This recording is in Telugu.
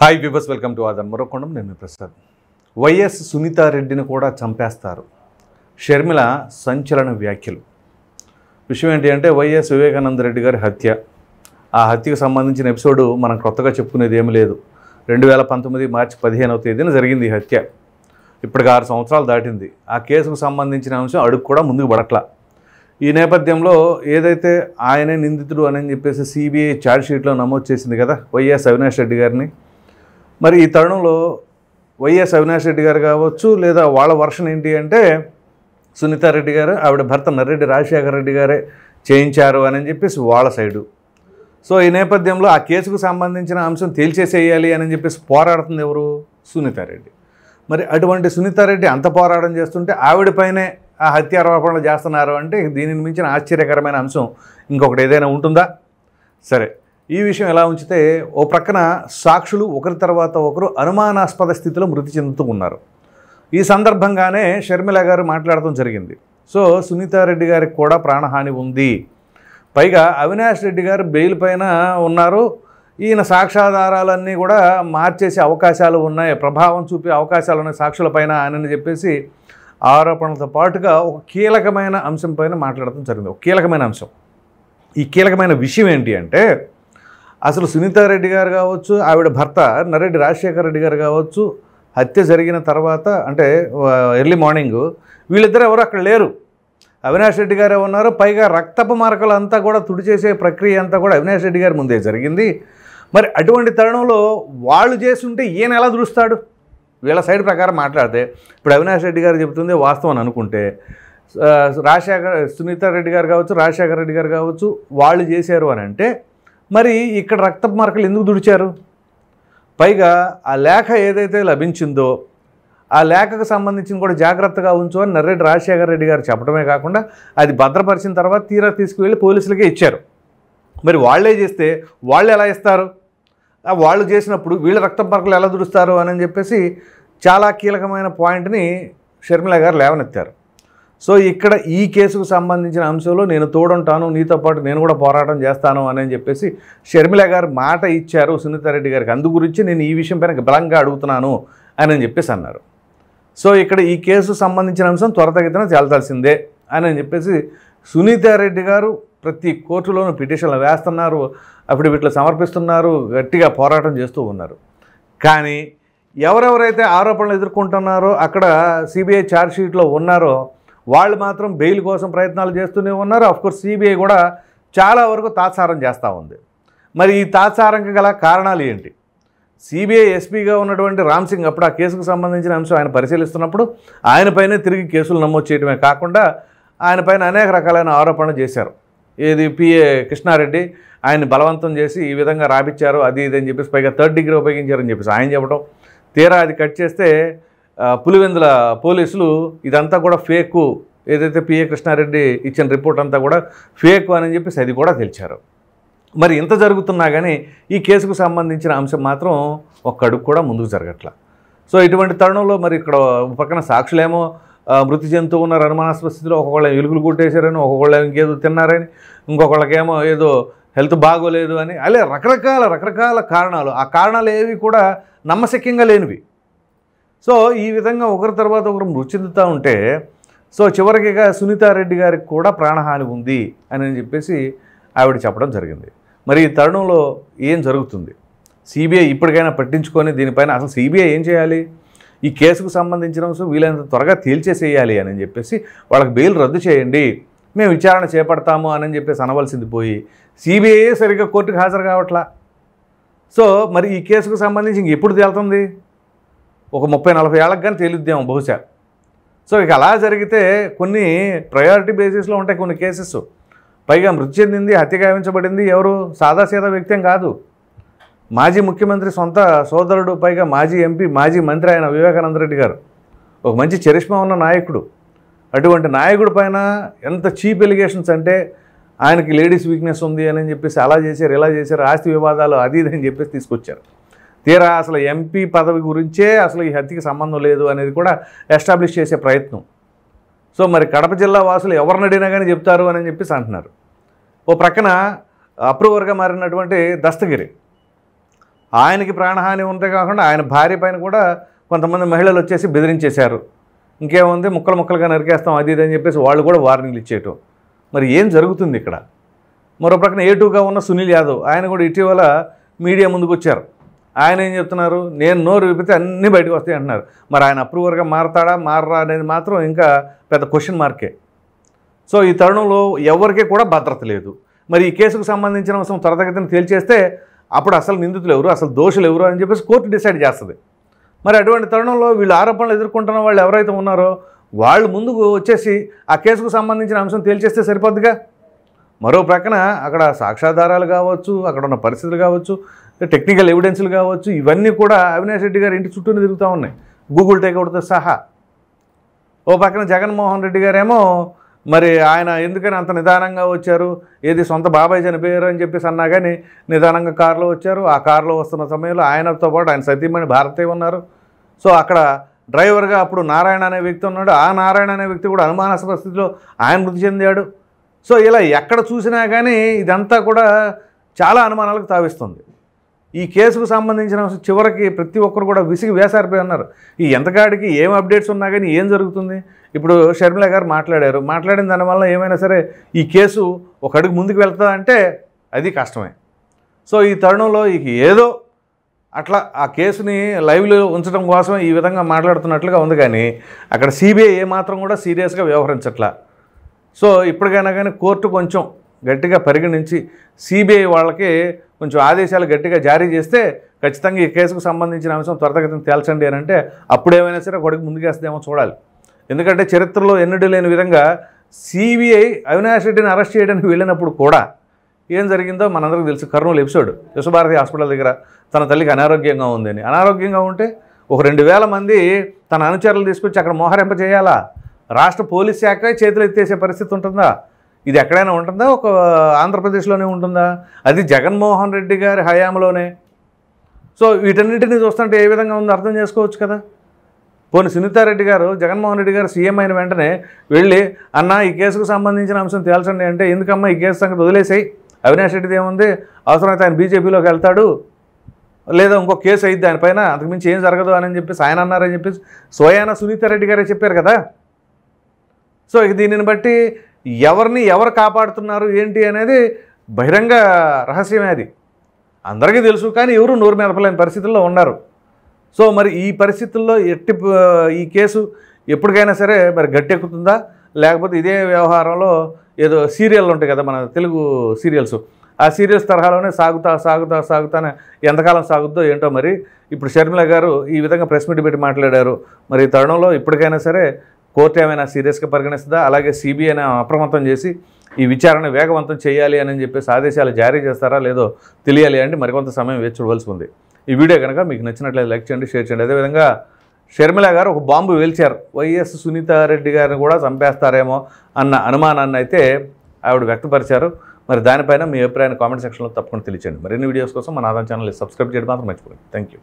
హాయ్ వ్యూవర్స్, వెల్కమ్ టు ఆదన్ మరొకొండం. నేను మీ ప్రసాద్. వైఎస్ సునీతారెడ్డిని కూడా చంపేస్తారు. షర్మిల సంచలన వ్యాఖ్యలు. విషయం ఏంటి అంటే వైఎస్ వివేకానంద రెడ్డి గారి హత్య. ఆ హత్యకు సంబంధించిన ఎపిసోడు మనం కొత్తగా చెప్పుకునేది ఏమీ లేదు. 2019 మార్చి 15వ తేదీన జరిగింది ఈ హత్య. ఇప్పటికి 6 సంవత్సరాలు దాటింది. ఆ కేసుకు సంబంధించిన అంశం అడుగు కూడా ముందుకు పడట్లా. ఈ నేపథ్యంలో ఏదైతే ఆయనే నిందితుడు అని చెప్పేసి సిబిఐ ఛార్జ్షీట్లో నమోదు చేసింది కదా వైఎస్ అవినాష్ రెడ్డి గారిని. మరి ఈ తరుణంలో వైఎస్ అవినాష్ రెడ్డి గారు కావచ్చు, లేదా వాళ్ళ వర్షన్ ఏంటి అంటే సునీతారెడ్డి గారు ఆవిడ భర్త నర్రెడ్డి రాజశేఖర రెడ్డి గారే చేయించారు అని చెప్పేసి వాళ్ళ సైడు. సో ఈ నేపథ్యంలో ఆ కేసుకు సంబంధించిన అంశం తేల్చేసేయాలి అని చెప్పేసి పోరాడుతుంది ఎవరు? సునీతారెడ్డి. మరి అటువంటి సునీతారెడ్డి అంత పోరాటం చేస్తుంటే ఆవిడపైనే ఆ హత్యారోపణలు చేస్తున్నారు అంటే దీనిని మించిన ఆశ్చర్యకరమైన అంశం ఇంకొకటి ఏదైనా ఉంటుందా? సరే, ఈ విషయం ఎలా ఉంచితే ఓ ప్రక్కన సాక్షులు ఒకరి తర్వాత ఒకరు అనుమానాస్పద స్థితిలో మృతి చెందుతూ ఉన్నారు. ఈ సందర్భంగానే షర్మిల గారు మాట్లాడటం జరిగింది. సో సునీతారెడ్డి గారికి కూడా ప్రాణహాని ఉంది. పైగా అవినాష్ రెడ్డి గారు బెయిల్ పైన ఉన్నారు. ఈయన సాక్ష్యాధారాలన్నీ కూడా మార్చేసే అవకాశాలు ఉన్నాయి, ప్రభావం చూపే అవకాశాలు ఉన్నాయి సాక్షుల పైన అని చెప్పేసి ఆరోపణలతో పాటుగా ఒక కీలకమైన అంశం పైన మాట్లాడటం జరిగింది. ఒక కీలకమైన అంశం. ఈ కీలకమైన విషయం ఏంటి అంటే అసలు సునీతారెడ్డి గారు కావచ్చు, ఆవిడ భర్త నర్రెడ్డి రాజశేఖర రెడ్డి గారు కావచ్చు, హత్య జరిగిన తర్వాత అంటే ఎర్లీ మార్నింగ్ వీళ్ళిద్దరూ ఎవరు అక్కడ లేరు. అవినాష్ రెడ్డి గారే ఉన్నారు. పైగా రక్తపు మార్కలు అంతా కూడా తుడిచేసే ప్రక్రియ అంతా కూడా అవినాష్ రెడ్డి గారి ముందే జరిగింది. మరి అటువంటి తరుణంలో వాళ్ళు చేస్తుంటే ఈయన ఎలా దురుస్తాడు? వీళ్ళ సైడ్ ప్రకారం మాట్లాడితే ఇప్పుడు అవినాష్ రెడ్డి గారు చెబుతుంది వాస్తవం అనుకుంటే సునీతారెడ్డి గారు కావచ్చు, రాజశేఖర రెడ్డి గారు కావచ్చు వాళ్ళు చేశారు అని అంటే మరి ఇక్కడ రక్తపు మార్కలు ఎందుకు దుడిచారు? పైగా ఆ లేఖ ఏదైతే లభించిందో ఆ లేఖకు సంబంధించిన కూడా జాగ్రత్తగా ఉంచు అని నర్రెడ్డి రాజశేఖర రెడ్డి గారు చెప్పడమే కాకుండా అది భద్రపరిచిన తర్వాత తీరా తీసుకువెళ్ళి పోలీసులకే ఇచ్చారు. మరి వాళ్ళే చేస్తే వాళ్ళు ఎలా ఇస్తారు? వాళ్ళు చేసినప్పుడు వీళ్ళ రక్తపు మార్కలు ఎలా దుడుస్తారు అని చెప్పేసి చాలా కీలకమైన పాయింట్ని షర్మిల గారు లేవనెత్తారు. సో ఇక్కడ ఈ కేసుకు సంబంధించిన అంశంలో నేను తోడుంటాను, నీతో పాటు నేను కూడా పోరాటం చేస్తాను అని చెప్పేసి షర్మిల గారు మాట ఇచ్చారు సునీతారెడ్డి గారికి. అందు గురించి నేను ఈ విషయం పైన బలంగా అడుగుతున్నాను అని చెప్పేసి అన్నారు. సో ఇక్కడ ఈ కేసు సంబంధించిన అంశం త్వరితగతిన తేల్చాల్సిందే అని చెప్పేసి సునీతారెడ్డి గారు ప్రతి కోర్టులోనూ పిటిషన్లు వేస్తున్నారు, అఫిడవిట్లు సమర్పిస్తున్నారు, గట్టిగా పోరాటం చేస్తూ ఉన్నారు. కానీ ఎవరెవరైతే ఆరోపణలు ఎదుర్కొంటున్నారో అక్కడ సిబిఐ ఛార్జ్షీట్లో ఉన్నారో వాళ్ళు మాత్రం బెయిల్ కోసం ప్రయత్నాలు చేస్తూనే ఉన్నారు. అఫ్కోర్స్ సిబిఐ కూడా చాలా వరకు తాత్సారం చేస్తూ ఉంది. మరి ఈ తాత్సారంకి గల కారణాలు ఏంటి? సిబిఐ ఎస్పీగా ఉన్నటువంటి రామ్ సింగ్ అప్పుడు ఆ కేసుకు సంబంధించిన అంశం ఆయన పరిశీలిస్తున్నప్పుడు ఆయనపైనే తిరిగి కేసులు నమోదు చేయడమే కాకుండా ఆయనపైన అనేక రకాలైన ఆరోపణలు చేశారు. ఏది పిఏ కృష్ణారెడ్డి ఆయన్ని బలవంతం చేసి ఈ విధంగా రాపిచ్చారు, అది ఇది అని చెప్పేసి పైగా 3rd డిగ్రీ ఉపయోగించారని చెప్పేసి ఆయన చెప్పడం. తీరా అది కట్ చేస్తే పులివెందుల పోలీసులు ఇదంతా కూడా ఫేకు, ఏదైతే పిఏ కృష్ణారెడ్డి ఇచ్చిన రిపోర్ట్ అంతా కూడా ఫేకు అని చెప్పేసి అది కూడా తెలిచారు. మరి ఇంత జరుగుతున్నా కానీ ఈ కేసుకు సంబంధించిన అంశం మాత్రం ఒక్క అడుగు కూడా ముందుకు జరగట్లా. సో ఇటువంటి తరుణంలో మరి ఇక్కడ పక్కన సాక్షులేమో మృతి చెందుతూ ఉన్నారు అనుమానాస్పద స్థితిలో. ఒక్కొక్కళ్ళు ఎలుకలు కొట్టేశారని, ఒక్కొక్కళ్ళు ఇంకేదో తిన్నారని, ఇంకొకళ్ళకేమో ఏదో హెల్త్ బాగోలేదు అని, అలా రకరకాల కారణాలు. ఆ కారణాలు ఏవి కూడా నమ్మశక్యంగా లేనివి. సో ఈ విధంగా ఒకరి తర్వాత ఒకరు మృతి చెందుతూ ఉంటే సో చివరికిగా సునీతారెడ్డి గారికి కూడా ప్రాణహాని ఉంది అని చెప్పేసి ఆవిడ చెప్పడం జరిగింది. మరి ఈ తరుణంలో ఏం జరుగుతుంది? సిబిఐ ఇప్పటికైనా పట్టించుకొని దీనిపైన అసలు సిబిఐ ఏం చేయాలి? ఈ కేసుకు సంబంధించిన అంశం వీలైనంత త్వరగా తేల్చేసేయాలి అని చెప్పేసి వాళ్ళకి బెయిల్ రద్దు చేయండి, మేము విచారణ చేపడతాము అని చెప్పేసి అనవలసింది పోయి సిబిఐ సరిగ్గా కోర్టుకు హాజరు కావట్లా. సో మరి ఈ కేసుకు సంబంధించి ఇంక ఎప్పుడు తేలుతుంది? ఒక 30-40 ఏళ్ళకి కానీ తేలిద్దాము బహుశా. సో ఇక అలా జరిగితే కొన్ని ప్రయారిటీ బేసిస్లో ఉంటాయి కొన్ని కేసెస్. పైగా మృతి చెందింది, హత్య గావించబడింది ఎవరు? సాదాసీదా వ్యక్తి కాదు, మాజీ ముఖ్యమంత్రి సొంత సోదరుడు, పైగా మాజీ ఎంపీ, మాజీ మంత్రి ఆయన వివేకానంద రెడ్డి గారు. ఒక మంచి చరిష్మా ఉన్న నాయకుడు. అటువంటి నాయకుడి పైన ఎంత చీప్ ఎలిగేషన్స్ అంటే ఆయనకి లేడీస్ వీక్నెస్ ఉంది అని చెప్పేసి అలా చేశారు, ఇలా చేశారు, ఆస్తి వివాదాలు అది ఇది అని చెప్పేసి తీసుకొచ్చారు. తీరా అసలు ఎంపీ పదవి గురించే అసలు ఈ హత్యకి సంబంధం లేదు అనేది కూడా ఎస్టాబ్లిష్ చేసే ప్రయత్నం. సో మరి కడప జిల్లా వాసులు ఎవరిని అడిగినా కానీ చెప్తారు అని చెప్పేసి అంటున్నారు. ఓ ప్రక్కన అప్రూవర్గా మారినటువంటి దస్తగిరి ఆయనకి ప్రాణహాని ఉంటే కాకుండా ఆయన భార్య పైన కూడా కొంతమంది మహిళలు వచ్చేసి బెదిరించేశారు. ఇంకేముంది, ముక్కలు ముక్కలుగా నరికేస్తాం అది ఇది అని చెప్పేసి వాళ్ళు కూడా వార్నింగ్లు ఇచ్చేయటం. మరి ఏం జరుగుతుంది ఇక్కడ? మరో ప్రక్కన A2గా ఉన్న సునీల్ యాదవ్ ఆయన కూడా ఇటీవల మీడియా ముందుకు వచ్చారు. ఆయన ఏం చెప్తున్నారు, నేను నోరు విప్పితే అన్నీ బయటకు వస్తాయి అంటున్నారు. మరి ఆయన అప్రూవర్గా మారతాడా మారరా అనేది మాత్రం ఇంకా పెద్ద క్వశ్చన్ మార్కే. సో ఈ తరుణంలో ఎవరికీ కూడా భద్రత లేదు. మరి ఈ కేసుకు సంబంధించిన అంశం త్వరితగతిన తేల్చేస్తే అప్పుడు అసలు నిందితులు ఎవరు, అసలు దోషులు ఎవరు అని చెప్పేసి కోర్టు డిసైడ్ చేస్తుంది. మరి అటువంటి తరుణంలో వీళ్ళు ఆరోపణలు ఎదుర్కొంటున్న వాళ్ళు ఎవరైతే ఉన్నారో వాళ్ళు ముందుకు వచ్చేసి ఆ కేసుకు సంబంధించిన అంశం తేల్చేస్తే సరిపోద్దిగా. మరో ప్రక్కన అక్కడ సాక్ష్యాధారాలు కావచ్చు, అక్కడ ఉన్న పరిస్థితులు కావచ్చు, టెక్నికల్ ఎవిడెన్స్లు కావచ్చు, ఇవన్నీ కూడా అవినాష్ రెడ్డి గారి ఇంటి చుట్టూనే తిరుగుతూ ఉన్నాయి, గూగుల్ టేక్అవుట్తో సహా. ఓ పక్కన జగన్మోహన్ రెడ్డి గారేమో మరి ఆయన ఎందుకని అంత నిదానంగా వచ్చారు, ఏది సొంత బాబాయ్ చనిపోయారు అని చెప్పేసి అన్నా కానీ నిదానంగా కారులో వచ్చారు. ఆ కారులో వస్తున్న సమయంలో ఆయనతో పాటు ఆయన సతీమణి భారతే ఉన్నారు. సో అక్కడ డ్రైవర్గా అప్పుడు నారాయణ అనే వ్యక్తి ఉన్నాడు. ఆ నారాయణ అనే వ్యక్తి కూడా అనుమానాస్పద స్థితిలో ఆయన మృతి చెందాడు. సో ఇలా ఎక్కడ చూసినా కానీ ఇదంతా కూడా చాలా అనుమానాలకు తావిస్తుంది. ఈ కేసుకు సంబంధించిన చివరికి ప్రతి ఒక్కరు కూడా విసిగి వేసారిపోయి ఉన్నారు. ఈ ఎంతకాడికి ఏం అప్డేట్స్ ఉన్నా కానీ ఏం జరుగుతుంది? ఇప్పుడు షర్మిల గారు మాట్లాడిన దానివల్ల ఏమైనా సరే ఈ కేసు ఒక అడుగు ముందుకు వెళ్తుందా అంటే అది కష్టమే. సో ఈ తరుణంలో ఇక ఏదో అట్లా ఆ కేసుని లైవ్లో ఉంచడం కోసం ఈ విధంగా మాట్లాడుతున్నట్లుగా ఉంది, కానీ అక్కడ సిబిఐ ఏమాత్రం కూడా సీరియస్గా వ్యవహరించట్లా. సో ఇప్పటికైనా కానీ కోర్టు కొంచెం గట్టిగా పరిగణించి సిబిఐ వాళ్ళకి కొంచెం ఆదేశాలు గట్టిగా జారీ చేస్తే ఖచ్చితంగా ఈ కేసుకు సంబంధించిన అంశం త్వరితగతిన తేల్చండి అని అంటే అప్పుడేమైనా సరే ఒకటికి ముందుకేస్తుందేమో చూడాలి. ఎందుకంటే చరిత్రలో ఎన్నడూ లేని విధంగా సిబిఐ అవినాష్ రెడ్డిని అరెస్ట్ చేయడానికి వెళ్ళినప్పుడు కూడా ఏం జరిగిందో మనందరికీ తెలుసు. కర్నూలు ఎపిసోడ్, విశ్వభారతి హాస్పిటల్ దగ్గర తన తల్లికి అనారోగ్యంగా ఉందని. అనారోగ్యంగా ఉంటే ఒక 2000 మంది తన అనుచరులు తీసుకొచ్చి అక్కడ మోహరింప చేయాలా? రాష్ట్ర పోలీస్ శాఖ చేతులు ఎత్తేసే పరిస్థితి ఉంటుందా? ఇది ఎక్కడైనా ఉంటుందా? ఒక ఆంధ్రప్రదేశ్లోనే ఉంటుందా? అది జగన్మోహన్ రెడ్డి గారి హయాంలోనే. సో వీటన్నింటినీ చూస్తుంటే ఏ విధంగా ఉందో అర్థం చేసుకోవచ్చు కదా. పోనీ సునీతారెడ్డి గారు జగన్మోహన్ రెడ్డి గారు సీఎం అయిన వెంటనే వెళ్ళి అన్న ఈ కేసుకు సంబంధించిన అంశం తేల్చండి అంటే, ఎందుకమ్మా ఈ కేసు సంగతి వదిలేసాయి, అవినాష్ రెడ్డిది ఏముంది, అవసరమైతే ఆయన బీజేపీలోకి వెళ్తాడు, లేదా ఇంకో కేసు అయ్యిద్ది దానిపైన, అంతకుమించి ఏం జరగదు అని చెప్పేసి ఆయన అన్నారని చెప్పేసి స్వయాన సునీతారెడ్డి గారే చెప్పారు కదా. సో ఇక దీనిని బట్టి ఎవరిని ఎవరు కాపాడుతున్నారు ఏంటి అనేది బహిరంగ రహస్యమే. అది అందరికీ తెలుసు, కానీ ఎవరు నోరు మెదపలేని పరిస్థితుల్లో ఉన్నారు. సో మరి ఈ పరిస్థితుల్లో ఈ కేసు ఎప్పటికైనా సరే మరి గట్టెక్కుతుందా, లేకపోతే ఇదే వ్యవహారంలో ఏదో సీరియల్ ఉంటాయి కదా మన తెలుగు సీరియల్స్, ఆ సీరియల్స్ తరహాలోనే సాగుతానే ఎంతకాలం సాగుద్దో ఏంటో. మరి ఇప్పుడు షర్మిల గారు ఈ విధంగా ప్రెస్ మీట్ పెట్టి మాట్లాడారు. మరి ఈ తరుణంలో ఇప్పటికైనా సరే కోర్టు ఏమైనా సీరియస్గా పరిగణిస్తుందా, అలాగే సిబిఐని అప్రమత్తం చేసి ఈ విచారణ వేగవంతం చేయాలి అని చెప్పేసి ఆదేశాలు జారీ చేస్తారా లేదో తెలియాలి అంటే మరికొంత సమయం వేచి చూడవలసి ఉంది. ఈ వీడియో కనుక మీకు నచ్చినట్లయితే లైక్ చేయండి, షేర్ చేయండి. అదేవిధంగా షర్మిల గారు ఒక బాంబు వేల్చారు, వైఎస్ సునీతారెడ్డి గారిని కూడా చంపేస్తారేమో అన్న అనుమానాన్ని అయితే ఆవిడ వ్యక్తపరిచారు. మరి దానిపైన మీ అభిప్రాయాన్ని కామెంట్ సెక్షన్లో తప్పకుండా తెలియచేయండి. మరిన్ని వీడియోస్ కోసం మన ఆదాయం ఛానల్ సబ్స్క్రైబ్ చేయడం మాత్రం మర్చిపోండి. Thank you.